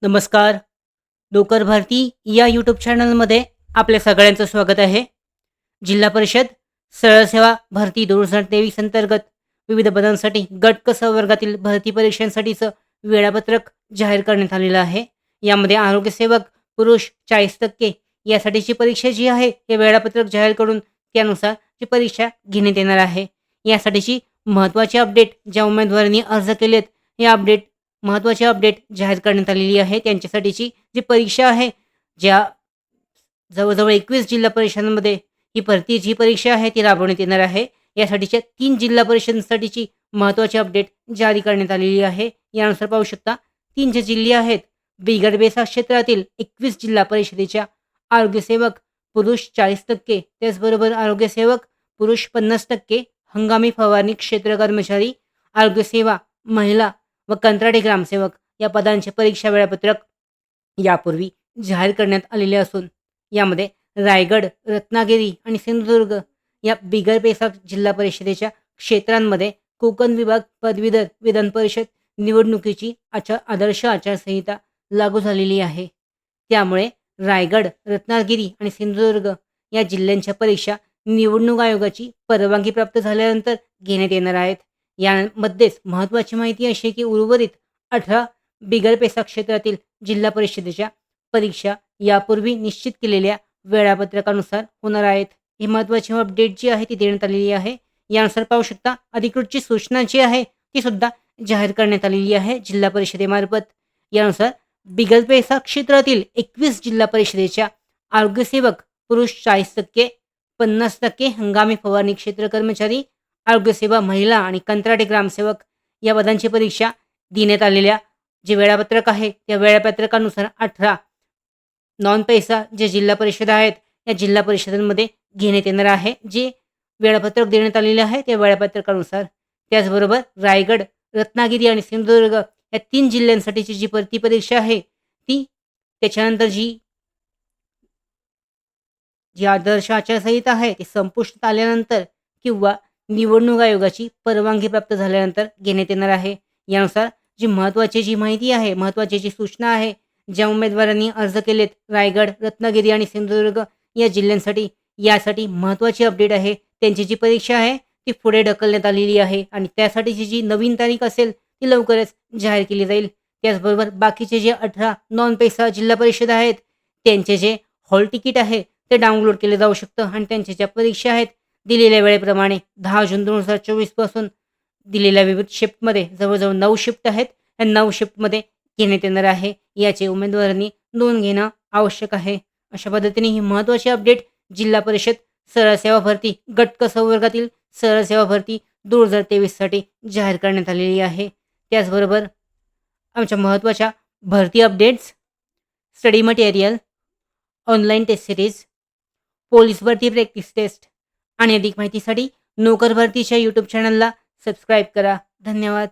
नमस्कार. नोकर भारती या यूट्यूब चॅनलमध्ये आपल्या सगळ्यांचं स्वागत आहे. जिल्हा परिषद सरळ सेवा भरती 2023 अंतर्गत विविध पदांसाठी गट क संवर्गातील भरती परीक्षांसाठीचं वेळापत्रक जाहीर करण्यात आलेलं आहे. यामध्ये आरोग्यसेवक पुरुष 40% यासाठीची परीक्षा जी आहे हे वेळापत्रक जाहीर करून त्यानुसार ती परीक्षा घेण्यात येणार आहे. यासाठीची महत्त्वाची अपडेट ज्या उमेदवारांनी अर्ज केलेत, हे महत्त्वाची अपडेट जाहीर करण्यात आलेली आहे. त्यांच्यासाठीची जी परीक्षा आहे, ज्या जवळ-जवळ 21 जिल्हा परिषदांमध्ये जी परीक्षा आहे ती राबवण्यात येणार आहे. यासाठीच्या 3 जिल्हा परिषदांसाठीची महत्त्वाची अपडेट जारी करण्यात आलेली आहे. यानुसार पाहू शकता 3 जे जिल्हे आहेत, बिगर बेसा क्षेत्रातील 21 जिल्हा परिषदेच्या आरोग्यसेवक पुरुष 40%, त्याचबरोबर आरोग्यसेवक पुरुष 50%, हंगामी फवारणी क्षेत्र कर्मचारी, आरोग्यसेवा महिला व कंत्राटी ग्रामसेवक या पदांचे परीक्षा वेळापत्रक यापूर्वी जाहीर करण्यात आलेले असून यामध्ये रायगड, रत्नागिरी आणि सिंधुदुर्ग या बिगर पेसा जिल्हा परिषदेच्या क्षेत्रांमध्ये कोकण विभाग पदवीधर विधान परिषद निवडणुकीची आदर्श आचारसंहिता लागू झालेली आहे. त्यामुळे रायगड, रत्नागिरी आणि सिंधुदुर्ग या जिल्ह्यांच्या परीक्षा निवडणूक आयोगाची परवानगी प्राप्त झाल्यानंतर घेण्यात येणार आहेत. यामध्येच महत्त्वाची माहिती अशी आहे की उर्वरित 18 बिगर पेसा क्षेत्रातील जिल्हा परिषदेच्या परीक्षा यापूर्वी निश्चित केलेल्या वेळापत्रकानुसार होणार आहेत. ही महत्त्वाची अपडेट जी आहे ती देण्यात आलेली आहे. यानुसार पाहू शकता अधिकृतची सूचना जी आहे ती सुद्धा जाहीर करण्यात आलेली आहे जिल्हा परिषदेमार्फत. यानुसार बिगर पेसा क्षेत्रातील 21 जिल्हा परिषदेच्या आरोग्यसेवक पुरुष 40%, 50% हंगामी फवारणी क्षेत्र कर्मचारी, आरोग्यसेवा महिला आणि कंत्राटी ग्रामसेवक या पदांची परीक्षा देण्यात आलेल्या जे वेळापत्रक आहे त्या वेळापत्रकानुसार 18 नॉन पैसा जे जिल्हा परिषद आहेत या जिल्हा परिषदांमध्ये घेण्यात येणार आहे. जे वेळापत्रक देण्यात आलेले आहे त्या वेळापत्रकानुसार. त्याचबरोबर रायगड, रत्नागिरी आणि सिंधुदुर्ग या 3 जिल्ह्यांसाठीची जी भरती परीक्षा आहे ती त्याच्यानंतर जी जी आदर्श आचारसंहिता आहे ती संपुष्टात आल्यानंतर किंवा निवडणूक आयोगाची परवानगी प्राप्त झाल्यानंतर घेण्यात येणार आहे. यानुसार जी माहिती आहे, महत्त्वाची जी सूचना आहे, ज्या उमेदवारांनी अर्ज केलेत रायगड, रत्नागिरी आणि सिंधुदुर्ग या जिल्ह्यांसाठी, यासाठी महत्त्वाची अपडेट आहे. त्यांची जी परीक्षा आहे ती पुढे ढकलण्यात आलेली आहे आणि त्यासाठीची जी नवीन तारीख असेल ती लवकरच जाहीर केली जाईल. त्याचबरोबर बाकीचे जे 18 नॉन पैसा जिल्हा परिषद आहेत त्यांचे जे हॉल तिकीट आहे ते डाउनलोड केले जाऊ शकतं आणि त्यांच्या ज्या परीक्षा आहेत दिलेल्या वेळेप्रमाणे 10 जून 2024 पासून दिलेल्या विविध शिफ्टमध्ये जवळजवळ 9 शिफ्ट आहेत. या 9 शिफ्टमध्ये घेण्यात येणार आहे. याचे उमेदवारांनी नोंद घेणं आवश्यक आहे. अशा पद्धतीने ही महत्त्वाची अपडेट जिल्हा परिषद सरळ सेवा भरती गट क संवर्गातील सरळ सेवा भरती 2023 साठी जाहीर करण्यात आलेली आहे. त्याचबरोबर आमच्या महत्त्वाच्या भरती updates, study material, online test series, police भरती प्रॅक्टिस टेस्ट आणि अधिक माहितीसाठी नोकर भरतीच्या यूट्यूब चॅनलला सबस्क्राईब करा. धन्यवाद.